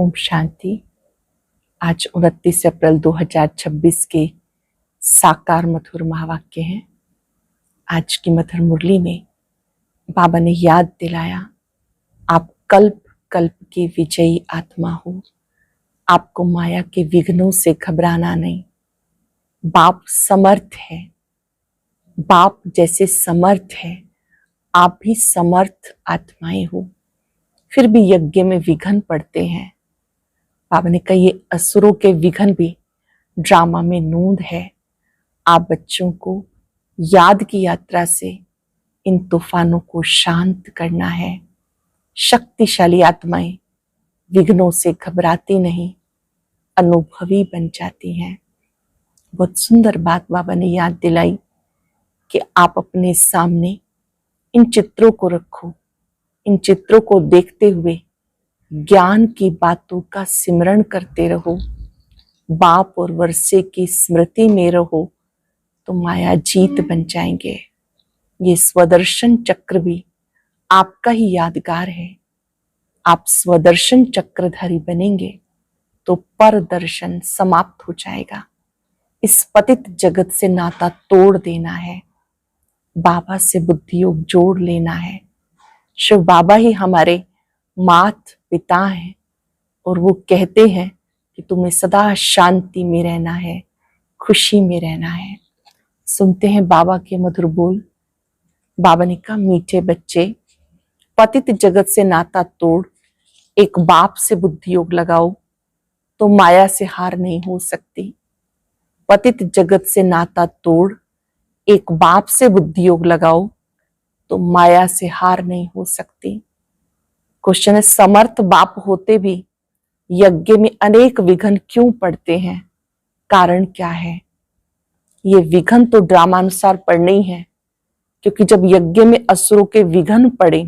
ओम शांति। आज 29 अप्रैल 2026 के साकार मधुर महावाक्य हैं। आज की मधुर मुरली में बाबा ने याद दिलाया, आप कल्प कल्प की विजयी आत्मा हो, आपको माया के विघ्नों से घबराना नहीं। बाप समर्थ है, बाप जैसे समर्थ है, आप भी समर्थ आत्माएं हो। फिर भी यज्ञ में विघ्न पड़ते हैं। बाबा ने कहा ये असुरों के विघ्न भी ड्रामा में नूंद है। आप बच्चों को याद की यात्रा से इन तूफानों को शांत करना है। शक्तिशाली आत्माएं विघ्नों से घबराती नहीं, अनुभवी बन जाती हैं। बहुत सुंदर बात बाबा ने याद दिलाई कि आप अपने सामने इन चित्रों को रखो, इन चित्रों को देखते हुए ज्ञान की बातों का सिमरण करते रहो, बाप और वर्षे की स्मृति में रहो तो माया जीत बन जाएंगे। ये स्वदर्शन चक्र भी आपका ही यादगार है। आप स्वदर्शन चक्रधारी बनेंगे तो पर दर्शन समाप्त हो जाएगा। इस पतित जगत से नाता तोड़ देना है, बाबा से बुद्धि योग जोड़ लेना है। शिव बाबा ही हमारे मात पिता हैं और वो कहते हैं कि तुम्हें सदा शांति में रहना है, खुशी में रहना है। सुनते हैं बाबा के मधुर बोल। बाबा ने कहा, मीठे बच्चे, पतित जगत से नाता तोड़ एक बाप से बुद्धि योग लगाओ तो माया से हार नहीं हो सकती। पतित जगत से नाता तोड़ एक बाप से बुद्धि योग लगाओ तो माया से हार नहीं हो सकती। क्वेश्चन है, समर्थ बाप होते भी यज्ञ में अनेक विघ्न क्यों पड़ते हैं? कारण क्या है? ये विघ्न तो ड्रामानुसार पड़ने ही है, क्योंकि जब यज्ञ में असुरों के विघ्न पड़े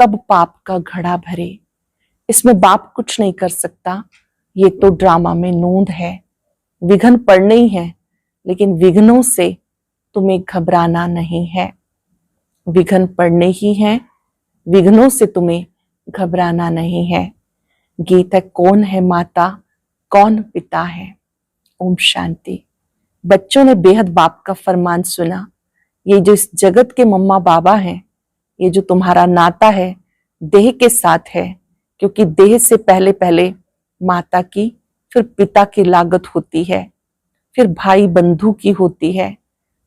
तब पाप का घड़ा भरे। इसमें बाप कुछ नहीं कर सकता, ये तो ड्रामा में नूंद है। विघ्न पड़ने ही है, लेकिन विघ्नों से तुम्हें घबराना नहीं है। विघ्न पड़ने ही है, विघ्नों से तुम्हें घबराना नहीं है। गीत है, कौन है माता कौन पिता है। ओम शांति। बच्चों ने बेहद बाप का फरमान सुना। ये जो इस जगत के मम्मा बाबा हैं, ये जो तुम्हारा नाता है देह के साथ है, क्योंकि देह से पहले पहले माता की, फिर पिता की लागत होती है, फिर भाई बंधु की होती है।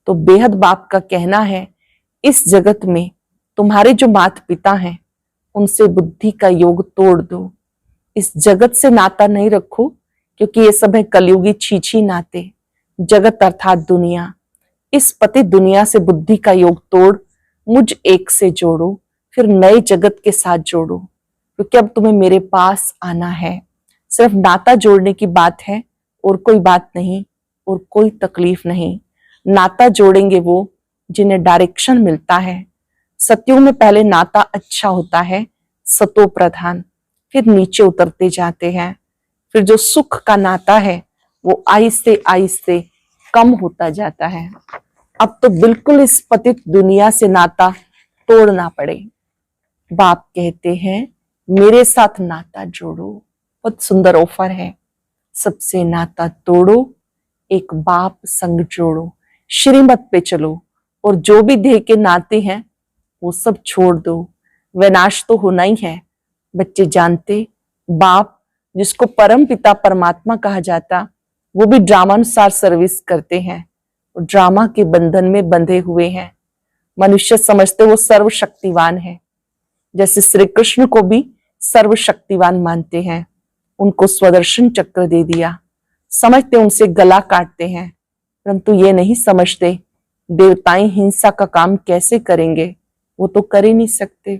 तो बेहद बाप का कहना है, इस जगत में तुम्हारे जो माता पिता हैं उनसे बुद्धि का योग तोड़ दो। इस जगत से नाता नहीं रखो, क्योंकि ये सब है कलयुगी छीछी नाते। जगत अर्थात दुनिया, इस पतित दुनिया से बुद्धि का योग तोड़ मुझ एक से जोड़ो, फिर नए जगत के साथ जोड़ो, क्योंकि अब तुम्हें मेरे पास आना है। सिर्फ नाता जोड़ने की बात है और कोई बात नहीं और कोई तकलीफ नहीं। नाता जोड़ेंगे वो जिन्हें डायरेक्शन मिलता है। सत्युग में पहले नाता अच्छा होता है, सतो प्रधान, फिर नीचे उतरते जाते हैं। फिर जो सुख का नाता है वो आहिस्ते आहिस्ते कम होता जाता है। अब तो बिल्कुल इस पतित दुनिया से नाता तोड़ना पड़े। बाप कहते हैं, मेरे साथ नाता जोड़ो। बहुत सुंदर ऑफर है। सबसे नाता तोड़ो, एक बाप संग जोड़ो, श्रीमत पे चलो और जो भी देह के नाते हैं वो सब छोड़ दो। विनाश तो होना ही है। बच्चे जानते, बाप जिसको परम पिता परमात्मा कहा जाता, वो भी ड्रामानुसार सर्विस करते हैं और ड्रामा के बंधन में बंधे हुए हैं। मनुष्य समझते वो सर्वशक्तिवान है, जैसे श्री कृष्ण को भी सर्वशक्तिवान मानते हैं। उनको स्वदर्शन चक्र दे दिया, समझते उनसे गला काटते हैं, परंतु ये नहीं समझते देवताएं हिंसा का काम कैसे करेंगे। वो तो कर ही नहीं सकते।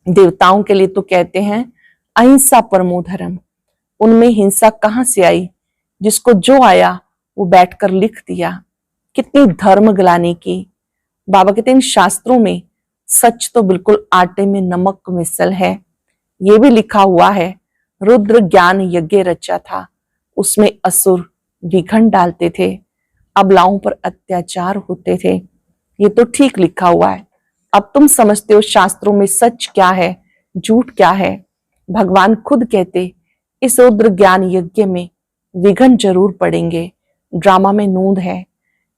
देवताओं के लिए तो कहते हैं अहिंसा परमो धर्म। उनमें हिंसा कहां से आई? जिसको जो आया वो बैठकर लिख दिया। कितनी धर्म ग्लानि की। बाबा कहते हैं, इन शास्त्रों में सच तो बिल्कुल आटे में नमक मिसल है। ये भी लिखा हुआ है, रुद्र ज्ञान यज्ञ रचा था, उसमें असुर विघ्न डालते थे, अबलाओं पर अत्याचार होते थे। ये तो ठीक लिखा हुआ है। अब तुम समझते हो शास्त्रों में सच क्या है, झूठ क्या है। भगवान खुद कहते इस रुद्र ज्ञान यज्ञ में विघ्न जरूर पड़ेंगे। ड्रामा में नूंद है,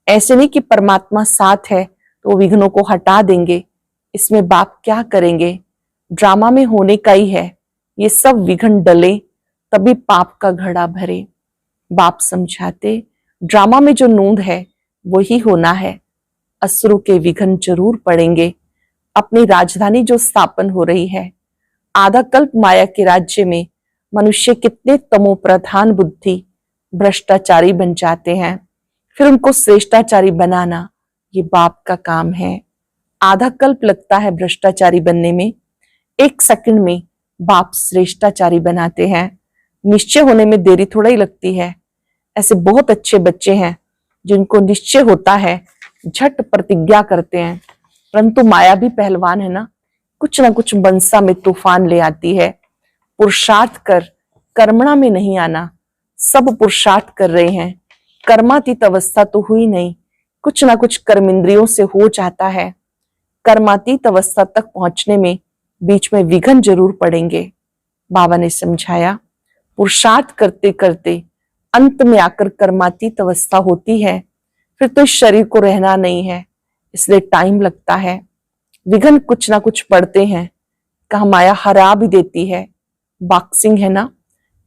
ऐसे नहीं कि परमात्मा साथ है तो विघ्नों को हटा देंगे। इसमें बाप क्या करेंगे, ड्रामा में होने का ही है। ये सब विघ्न डले तभी पाप का घड़ा भरे। बाप समझाते, ड्रामा में जो नूंद है वही होना है। असुरों के विघ्न जरूर पड़ेंगे। अपनी राजधानी जो स्थापन हो रही है, आधा कल्प माया के राज्य में मनुष्य कितने तमो प्रधान बुद्धि भ्रष्टाचारी बन जाते हैं, फिर उनको श्रेष्ठाचारी बनाना ये बाप का काम है। आधा कल्प लगता है भ्रष्टाचारी बनने में, 1 सेकंड में बाप श्रेष्ठाचारी बनाते हैं। निश्चय होने में देरी थोड़ा ही लगती है। ऐसे बहुत अच्छे बच्चे हैं जिनको निश्चय होता है, झट प्रतिज्ञा करते हैं, परंतु माया भी पहलवान है ना कुछ बंसा में तूफान ले आती है। पुरुषार्थ कर कर्मणा में नहीं आना। सब पुरुषार्थ कर रहे हैं, कर्मातीत अवस्था तो हुई नहीं, कुछ ना कुछ कर्मेंद्रियों से हो जाता है। कर्मातीत अवस्था तक पहुंचने में बीच में विघ्न जरूर पड़ेंगे। बाबा ने समझाया, पुरुषार्थ करते करते अंत में आकर कर्मातीत अवस्था होती है, फिर तो इस शरीर को रहना नहीं है, इसलिए टाइम लगता है। विघ्न कुछ ना कुछ पड़ते हैं। कहा माया हरा भी देती है। बॉक्सिंग है ना,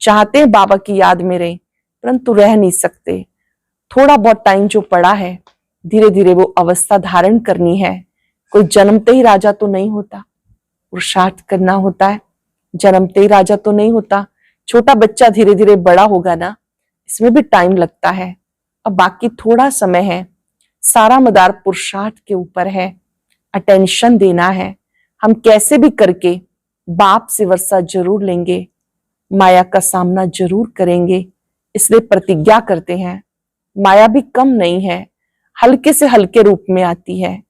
चाहते हैं बाबा की याद में रहे परंतु रह नहीं सकते। थोड़ा बहुत टाइम जो पड़ा है, धीरे धीरे वो अवस्था धारण करनी है। कोई जन्मते ही राजा तो नहीं होता, पुरुषार्थ करना होता है। जन्मते ही राजा तो नहीं होता, छोटा बच्चा धीरे धीरे बड़ा होगा ना, इसमें भी टाइम लगता है। अब बाकी थोड़ा समय है, सारा मदार पुरुषार्थ के ऊपर है। अटेंशन देना है। हम कैसे भी करके बाप से वर्षा जरूर लेंगे, माया का सामना जरूर करेंगे, इसलिए प्रतिज्ञा करते हैं। माया भी कम नहीं है, हल्के से हल्के रूप में आती है,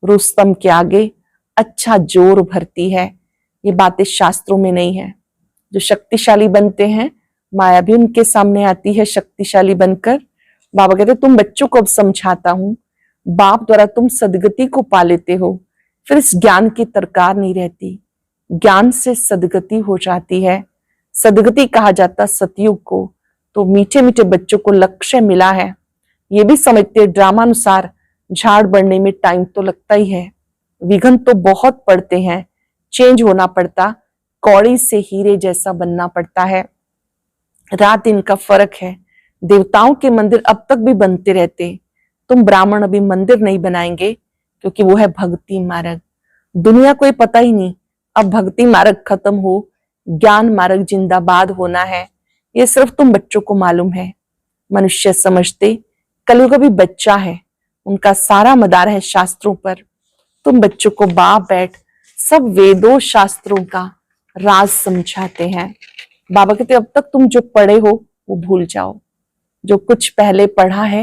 रुस्तम के आगे अच्छा जोर भरती है। ये बातें शास्त्रों में नहीं है। जो शक्तिशाली बनते हैं, माया भी उनके सामने आती है शक्तिशाली बनकर। बाबा कहते तुम बच्चों को अब समझाता हूं, बाप द्वारा तुम सदगति को पा लेते हो, फिर इस ज्ञान की तरकार नहीं रहती। ज्ञान से सदगति हो जाती है। सदगति कहा जाता सतयुग को। तो मीठे मीठे बच्चों को लक्ष्य मिला है, ये भी समझते ड्रामानुसार झाड़ बढ़ने में टाइम तो लगता ही है। विघ्न तो बहुत पड़ते हैं, चेंज होना पड़ता, कौड़ी से हीरे जैसा बनना पड़ता है। रात दिन का फर्क है। देवताओं के मंदिर अब तक भी बनते रहते, तुम ब्राह्मण अभी मंदिर नहीं बनाएंगे क्योंकि वो है भक्ति मार्ग। दुनिया को पता ही नहीं अब भक्ति मार्ग खत्म हो, ज्ञान मार्ग जिंदाबाद होना है। ये सिर्फ तुम बच्चों को मालूम है। मनुष्य समझते कलयुग अभी बच्चा है, उनका सारा मदार है शास्त्रों पर। तुम बच्चों को बाप बैठ सब वेदों शास्त्रों का राज समझाते हैं। बाबा कहते अब तक तुम जो पढ़े हो वो भूल जाओ, जो कुछ पहले पढ़ा है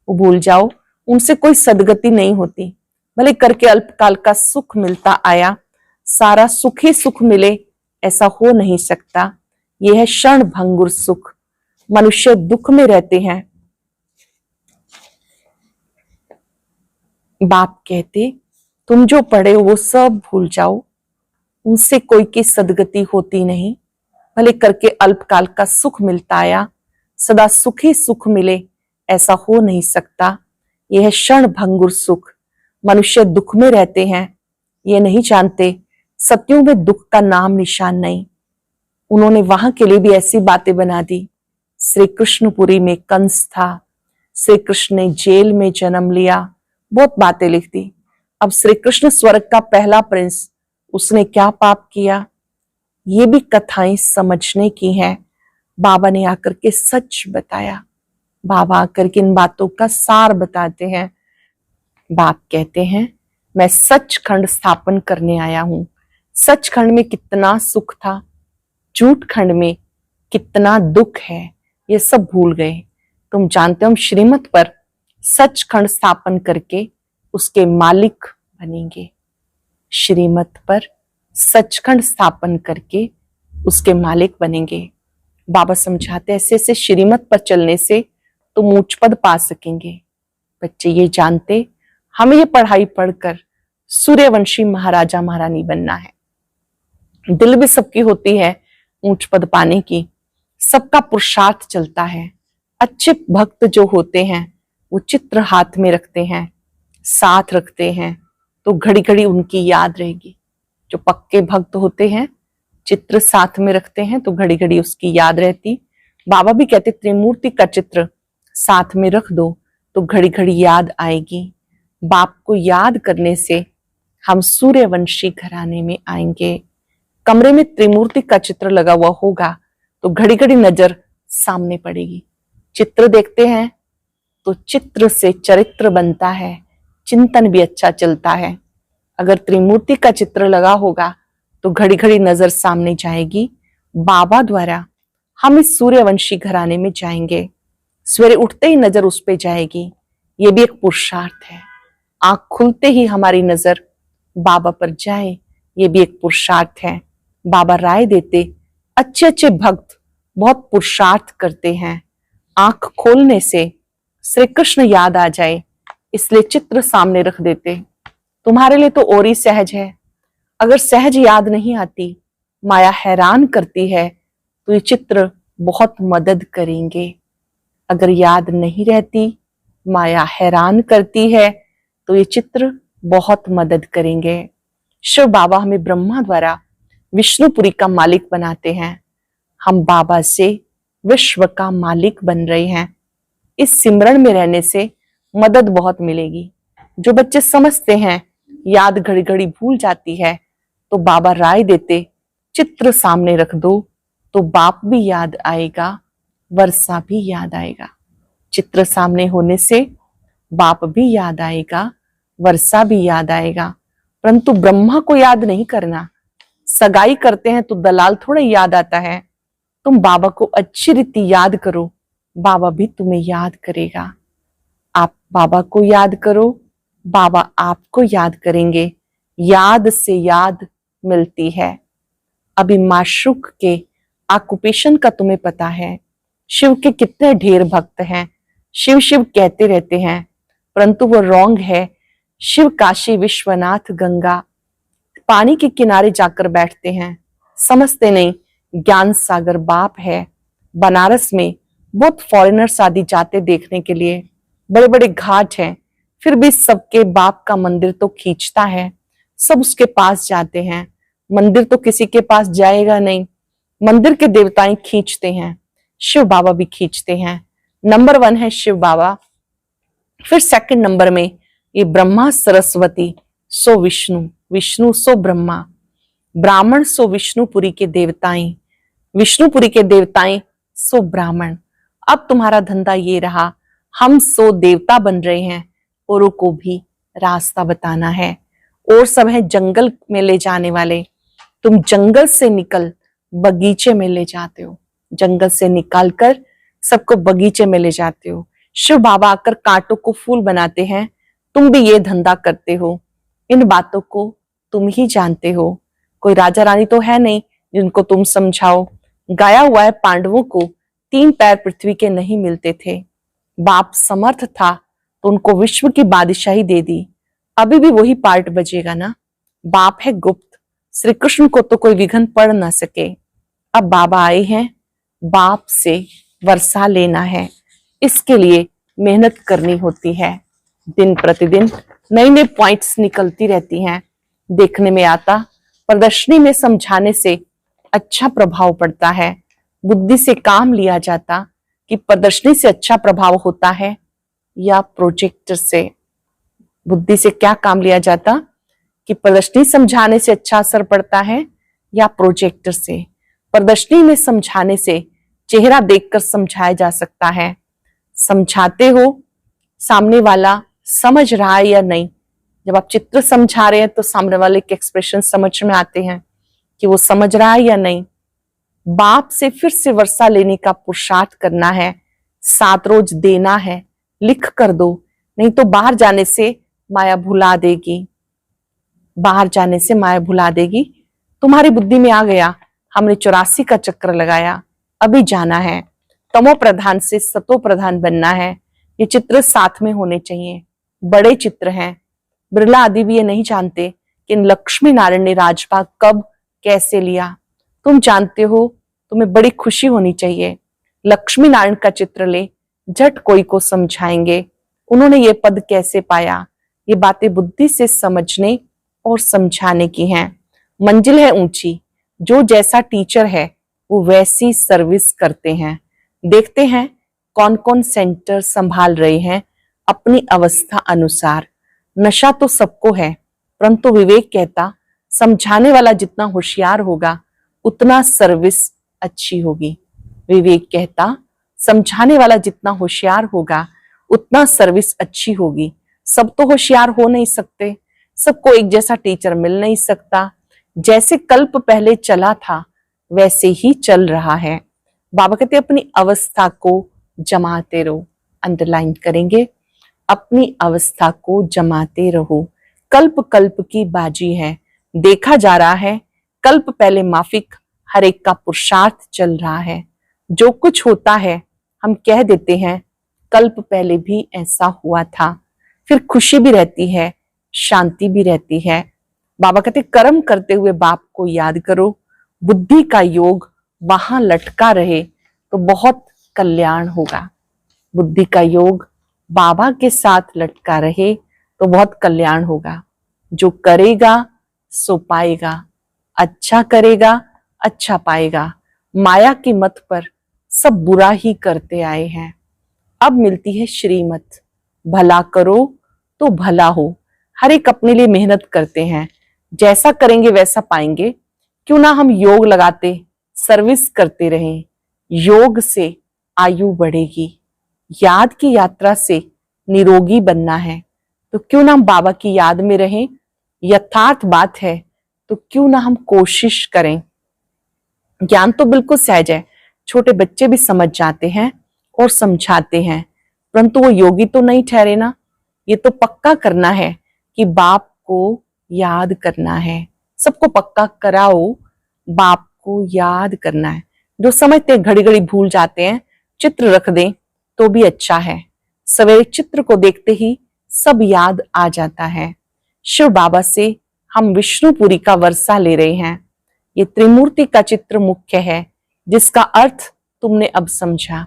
वो भूल जाओ। उनसे कोई सदगति नहीं होती, भले करके अल्पकाल का सुख मिलता आया, सारा सुख ही सुख मिले ऐसा हो नहीं सकता। यह है क्षण भंगुर सुख। मनुष्य दुख में रहते हैं। बाप कहते तुम जो पढ़े हो वो सब भूल जाओ, उनसे कोई की सदगति होती नहीं। भले करके अल्पकाल का सुख मिलता आया, सदा सुख ही सुख मिले ऐसा हो नहीं सकता। यह है क्षण भंगुर सुख। मनुष्य दुख में रहते हैं, ये नहीं जानते सत्युग में दुख का नाम निशान नहीं। उन्होंने वहां के लिए भी ऐसी बातें बना दी। श्री कृष्णपुरी में कंस था, श्री कृष्ण ने जेल में जन्म लिया, बहुत बातें लिख दी। अब श्री कृष्ण स्वर्ग का पहला प्रिंस, उसने क्या पाप किया, ये भी कथाएं समझने की हैं। बाबा ने आकर के सच बताया। बाबा आकर के इन बातों का सार बताते हैं। बाप कहते हैं मैं सचखंड स्थापन करने आया हूं। सचखंड में कितना सुख था, झूठ खंड में कितना दुख है, ये सब भूल गए। तुम जानते हो हम श्रीमत पर सचखंड स्थापन करके उसके मालिक बनेंगे। श्रीमत पर सचखंड स्थापन करके उसके मालिक बनेंगे। बाबा समझाते ऐसे ऐसे श्रीमत पर चलने से तुम ऊंच पद पा सकेंगे। बच्चे ये जानते हमें ये पढ़ाई पढ़कर सूर्यवंशी महाराजा महारानी बनना है। दिल भी सबकी होती है ऊंच पद पाने की, सबका पुरुषार्थ चलता है। अच्छे भक्त जो होते हैं वो चित्र हाथ में रखते हैं, साथ रखते हैं, तो घड़ी घड़ी उनकी याद रहेगी। जो पक्के भक्त होते हैं चित्र साथ में रखते हैं तो घड़ी घड़ी उसकी याद रहती। बाबा भी कहते त्रिमूर्ति का चित्र साथ में रख दो तो घड़ी घड़ी याद आएगी। बाप को याद करने से हम सूर्यवंशी घराने में आएंगे। कमरे में त्रिमूर्ति का चित्र लगा हुआ होगा तो घड़ी घड़ी नजर सामने पड़ेगी। चित्र देखते हैं तो चित्र से चरित्र बनता है, चिंतन भी अच्छा चलता है। अगर त्रिमूर्ति का चित्र लगा होगा तो घड़ी घड़ी नजर सामने जाएगी। बाबा द्वारा हम इस सूर्यवंशी घराने में जाएंगे। सवेरे उठते ही नजर उस पे जाएगी, ये भी एक पुरुषार्थ है। आंख खुलते ही हमारी नजर बाबा पर जाए, ये भी एक पुरुषार्थ है। बाबा राय देते अच्छे अच्छे भक्त बहुत पुरुषार्थ करते हैं। आंख खोलने से श्री कृष्ण याद आ जाए इसलिए चित्र सामने रख देते। तुम्हारे लिए तो और ही सहज है। अगर सहज याद नहीं आती, माया हैरान करती है, तो ये चित्र बहुत मदद करेंगे। अगर याद नहीं रहती, माया हैरान करती है, तो ये चित्र बहुत मदद करेंगे। शिव बाबा हमें ब्रह्मा द्वारा विष्णुपुरी का मालिक बनाते हैं। हम बाबा से विश्व का मालिक बन रहे हैं। इस सिमरण में रहने से मदद बहुत मिलेगी। जो बच्चे समझते हैं याद घड़ी घड़ी भूल जाती है, तो बाबा राय देते चित्र सामने रख दो तो बाप भी याद आएगा, वर्षा भी याद आएगा। चित्र सामने होने से बाप भी याद आएगा, वर्षा भी याद आएगा। परंतु ब्रह्मा को याद नहीं करना। सगाई करते हैं तो दलाल थोड़ा याद आता है। तुम बाबा को अच्छी रीति याद करो, बाबा भी तुम्हें याद करेगा। आप बाबा को याद करो, बाबा आपको याद करेंगे। याद से याद मिलती है। अभी माशूक के ऑक्यूपेशन का तुम्हें पता है। शिव के कितने ढेर भक्त हैं, शिव शिव कहते रहते हैं, परंतु वो रॉन्ग है। शिव काशी विश्वनाथ गंगा पानी के किनारे जाकर बैठते हैं, समझते नहीं ज्ञान सागर बाप है। बनारस में बहुत फॉरेनर्स आदि जाते देखने के लिए, बड़े बड़े घाट हैं, फिर भी सबके बाप का मंदिर तो खींचता है। सब उसके पास जाते हैं। मंदिर तो किसी के पास जाएगा नहीं, मंदिर के देवताएं खींचते हैं, शिव बाबा भी खींचते हैं। नंबर 1 है शिव बाबा। फिर सेकंड नंबर में ये ब्रह्मा सरस्वती सो विष्णु, विष्णु सो ब्रह्मा, ब्राह्मण सो विष्णुपुरी के देवताएं, विष्णुपुरी के देवताएं सो ब्राह्मण। अब तुम्हारा धंधा ये रहा, हम सो देवता बन रहे हैं, औरों को भी रास्ता बताना है। और सब है जंगल में ले जाने वाले। तुम जंगल से निकल बगीचे में ले जाते हो, जंगल से निकाल कर सबको बगीचे में ले जाते हो। शिव बाबा आकर कांटों को फूल बनाते हैं। तुम भी ये धंधा करते हो। इन बातों को तुम ही जानते हो। कोई राजा रानी तो है नहीं जिनको तुम समझाओ। गाया हुआ है पांडवों को 3 पैर पृथ्वी के नहीं मिलते थे। बाप समर्थ था तो उनको विश्व की बादशाही दे दी। अभी भी वही पार्ट बजेगा ना। बाप है गुप्त, श्री कृष्ण को तो कोई विघ्न पड़ ना सके। अब बाबा आए हैं, बाप से वर्षा लेना है। इसके लिए मेहनत करनी होती है। दिन प्रतिदिन नई नई पॉइंट्स निकलती रहती हैं। देखने में आता, प्रदर्शनी में समझाने से अच्छा प्रभाव पड़ता है। बुद्धि से काम लिया जाता कि प्रदर्शनी से अच्छा प्रभाव होता है या प्रोजेक्टर से। बुद्धि से क्या काम लिया जाता कि प्रदर्शनी समझाने से अच्छा असर पड़ता है या प्रोजेक्टर से। प्रदर्शनी में समझाने से चेहरा देखकर समझाया जा सकता है। समझाते हो, सामने वाला समझ रहा है या नहीं। जब आप चित्र समझा रहे हैं तो सामने वाले के एक्सप्रेशन समझ में आते हैं कि वो समझ रहा है या नहीं। बाप से फिर से वर्षा लेने का पुरुषार्थ करना है। 7 रोज देना है, लिख कर दो, नहीं तो बाहर जाने से माया भुला देगी। बाहर जाने से माया भुला देगी। तुम्हारी बुद्धि में आ गया, हमने 84 का चक्र लगाया, अभी जाना है। तमो प्रधान से सतो प्रधान बनना है। ये चित्र साथ में होने चाहिए। बड़े चित्र हैं। बिरला आदि भी ये नहीं जानते कि लक्ष्मी नारायण ने राजभाग कब कैसे लिया। तुम जानते हो तुम्हें बड़ी खुशी होनी चाहिए। लक्ष्मी नारायण का चित्र ले, झट कोई को समझाएंगे, उन्होंने ये पद कैसे पाया। ये बातें बुद्धि से समझने और समझाने की हैं। मंजिल है ऊंची, जो जैसा टीचर है वो वैसी सर्विस करते हैं। देखते हैं कौन कौन सेंटर संभाल रहे हैं अपनी अवस्था अनुसार। नशा तो सबको है, परंतु विवेक कहता समझाने वाला जितना होशियार होगा उतना सर्विस अच्छी होगी। विवेक कहता समझाने वाला जितना होशियार होगा उतना सर्विस अच्छी होगी। सब तो होशियार हो नहीं सकते, सबको एक जैसा टीचर मिल नहीं सकता। जैसे कल्प पहले चला था वैसे ही चल रहा है। बाबा कहते अपनी अवस्था को जमाते रहो, अंडरलाइन करेंगे, अपनी अवस्था को जमाते रहो। कल्प कल्प की बाजी है, देखा जा रहा है कल्प पहले माफिक हर एक का पुरुषार्थ चल रहा है। जो कुछ होता है हम कह देते हैं कल्प पहले भी ऐसा हुआ था। फिर खुशी भी रहती है, शांति भी रहती है। बाबा कहते कर्म करते हुए बाप को याद करो, बुद्धि का योग वहां लटका रहे तो बहुत कल्याण होगा। बुद्धि का योग बाबा के साथ लटका रहे तो बहुत कल्याण होगा। जो करेगा सो पाएगा, अच्छा करेगा अच्छा पाएगा। माया की मत पर सब बुरा ही करते आए हैं, अब मिलती है श्रीमत। भला करो तो भला हो, हर एक अपने लिए मेहनत करते हैं, जैसा करेंगे वैसा पाएंगे। क्यों ना हम योग लगाते सर्विस करते रहें, योग से आयु बढ़ेगी। याद की यात्रा से निरोगी बनना है तो क्यों ना हम बाबा की याद में रहें। यथार्थ बात है तो क्यों ना हम कोशिश करें। ज्ञान तो बिल्कुल सहज है, छोटे बच्चे भी समझ जाते हैं और समझाते हैं, परंतु वो योगी तो नहीं ठहरे ना। ये तो पक्का करना है कि बाप को याद करना है। सबको पक्का कराओ, बाप को याद करना है। जो समझते हैं घड़ी घड़ी भूल जाते हैं, चित्र रख दें तो भी अच्छा है। सवेरे चित्र को देखते ही सब याद आ जाता है। शिव बाबा से हम विष्णुपुरी का वर्षा ले रहे हैं। ये त्रिमूर्ति का चित्र मुख्य है जिसका अर्थ तुमने अब समझा।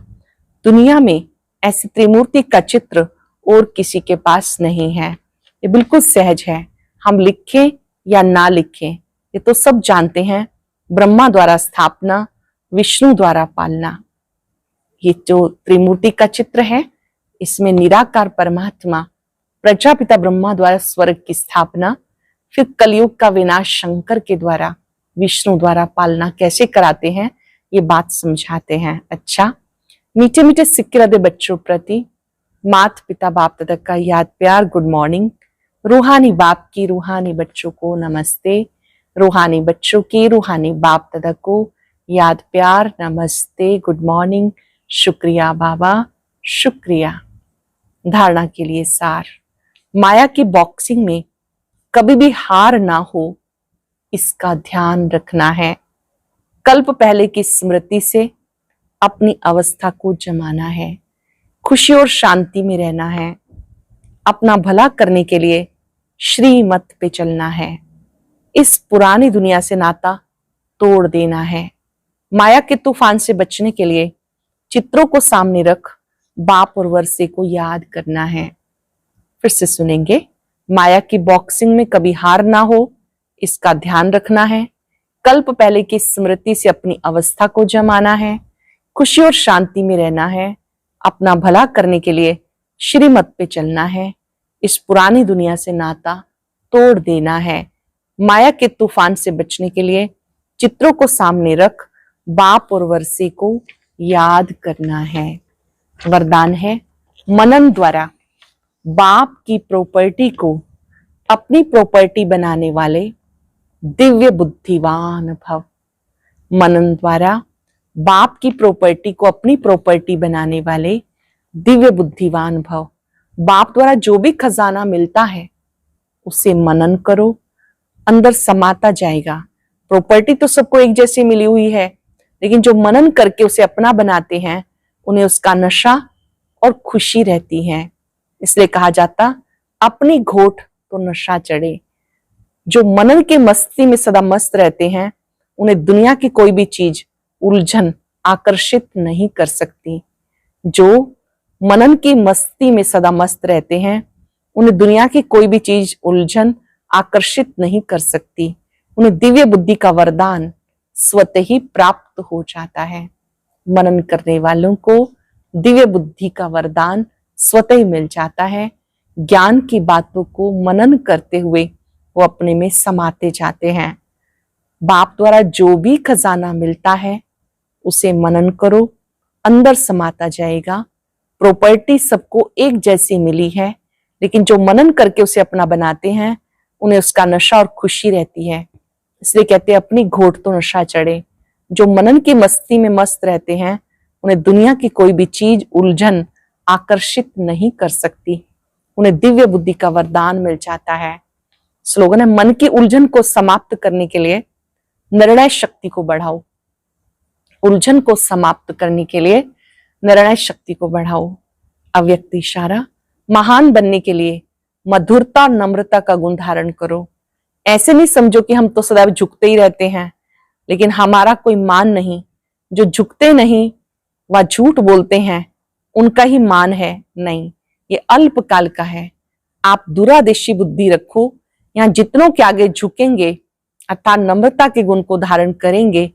दुनिया में ऐसे त्रिमूर्ति का चित्र और किसी के पास नहीं है। ये बिल्कुल सहज है, हम लिखें या ना लिखें ये तो सब जानते हैं। ब्रह्मा द्वारा स्थापना, विष्णु द्वारा पालना। ये जो त्रिमूर्ति का चित्र है इसमें निराकार परमात्मा, प्रजापिता ब्रह्मा द्वारा स्वर्ग की स्थापना, फिर कलयुग का विनाश शंकर के द्वारा, विष्णु द्वारा पालना कैसे कराते हैं ये बात समझाते हैं। अच्छा, मीठे मीठे सिक्के रदे बच्चों प्रति माता पिता बाप दादा का याद प्यार गुड मॉर्निंग। रूहानी बाप की रूहानी बच्चों को नमस्ते, रूहानी बच्चों की रूहानी बाप दादा को याद प्यार नमस्ते गुड मॉर्निंग। शुक्रिया बाबा, शुक्रिया। धारणा के लिए सार, माया की बॉक्सिंग में कभी भी हार ना हो इसका ध्यान रखना है। कल्प पहले की स्मृति से अपनी अवस्था को जमाना है, खुशी और शांति में रहना है, अपना भला करने के लिए श्रीमत पे चलना है, इस पुरानी दुनिया से नाता तोड़ देना है। माया के तूफान से बचने के लिए चित्रों को सामने रख बाप और वर्षे को याद करना है। फिर से सुनेंगे, माया की बॉक्सिंग में कभी हार ना हो इसका ध्यान रखना है, कल्प पहले की स्मृति से अपनी अवस्था को जमाना है, खुशी और शांति में रहना है, अपना भला करने के लिए श्रीमत पे चलना है, इस पुरानी दुनिया से नाता तोड़ देना है। माया के तूफान से बचने के लिए चित्रों को सामने रख बाप और वर्षे को याद करना है। वरदान है, मनन द्वारा बाप की प्रॉपर्टी को अपनी प्रॉपर्टी बनाने वाले दिव्य बुद्धिवान भव। मनन द्वारा बाप की प्रॉपर्टी को अपनी प्रॉपर्टी बनाने वाले दिव्य बुद्धिवान भव। बाप द्वारा जो भी खजाना मिलता है उसे मनन करो, अंदर समाता जाएगा। प्रॉपर्टी तो सबको एक जैसी मिली हुई है, लेकिन जो मनन करके उसे अपना बनाते हैं उन्हें उसका नशा और खुशी रहती है। इसलिए कहा जाता अपनी घोट तो नशा चढ़े। जो मनन के मस्ती में सदा मस्त रहते हैं उन्हें दुनिया की कोई भी चीज उलझन आकर्षित नहीं कर सकती। जो मनन की मस्ती में सदा मस्त रहते हैं, उन्हें दुनिया की कोई भी चीज उलझन आकर्षित नहीं कर सकती। उन्हें दिव्य बुद्धि का वरदान स्वतः ही प्राप्त हो जाता है। मनन करने वालों को दिव्य बुद्धि का वरदान स्वतः ही मिल जाता है। ज्ञान की बातों को मनन करते हुए वो अपने में समाते जाते हैं। बाप द्वारा जो भी खजाना मिलता है उसे मनन करो, अंदर समाता जाएगा। प्रॉपर्टी सबको एक जैसी मिली है, लेकिन जो मनन करके उसे अपना बनाते हैं उन्हें उसका नशा और खुशी रहती है। इसलिए कहते हैं अपनी घोट तो नशा चढ़े। जो मनन की मस्ती में मस्त रहते हैं उन्हें दुनिया की कोई भी चीज उलझन आकर्षित नहीं कर सकती। उन्हें दिव्य बुद्धि का वरदान मिल जाता है। स्लोगन है, मन की उलझन को समाप्त करने के लिए निर्णय शक्ति को बढ़ाओ। उलझन को समाप्त करने के लिए निर्णय शक्ति को बढ़ाओ। अव्यक्त इशारा, महान बनने के लिए मधुरता और नम्रता का गुण धारण करो। ऐसे नहीं समझो कि हम तो सदैव झुकते ही रहते हैं, लेकिन हमारा कोई मान नहीं। जो झुकते नहीं व झूठ बोलते हैं उनका ही मान है। नहीं, ये अल्पकाल का है। आप दूरादेशी बुद्धि रखो। यहाँ जितनों के आगे झुकेंगे अर्थात नम्रता के गुण को धारण करेंगे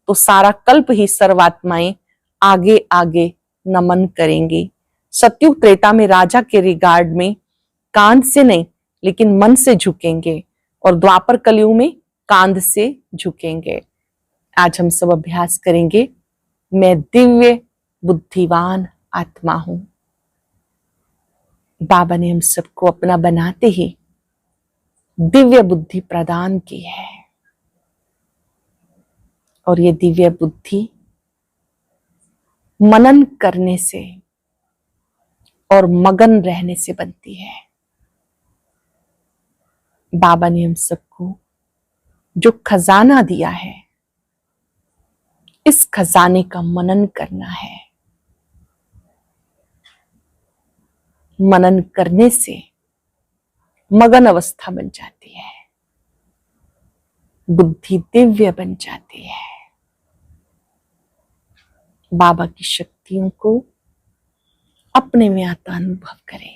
तो सारा कल्प ही सर्वात्माएं आगे आगे नमन करेंगी। सतयुग त्रेता में राजा के रिगार्ड में कांध से नहीं लेकिन मन से झुकेंगे, और द्वापर कलयुग में कांध से झुकेंगे। आज हम सब अभ्यास करेंगे, मैं दिव्य बुद्धिवान आत्मा हूं। बाबा ने हम सबको अपना बनाते ही दिव्य बुद्धि प्रदान की है, और ये दिव्य बुद्धि मनन करने से और मगन रहने से बनती है। बाबा ने हम सबको जो खजाना दिया है, इस खजाने का मनन करना है। मनन करने से मगन अवस्था बन जाती है, बुद्धि दिव्य बन जाती है। बाबा की शक्तियों को अपने में आता अनुभव करें।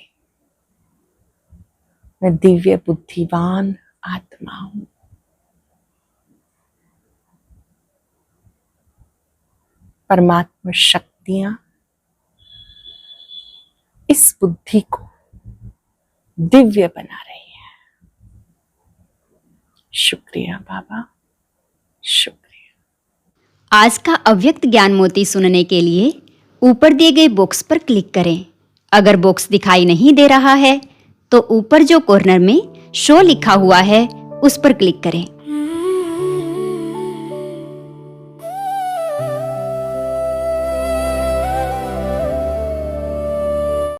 मैं दिव्य बुद्धिवान आत्मा हूं। परमात्मा शक्तियां इस बुद्धि को दिव्य बना रही है। शुक्रिया बाबा, शुक्रिया। आज का अव्यक्त ज्ञान मोती सुनने के लिए ऊपर दिए गए बॉक्स पर क्लिक करें। अगर बॉक्स दिखाई नहीं दे रहा है तो ऊपर जो कॉर्नर में शो लिखा हुआ है उस पर क्लिक करें।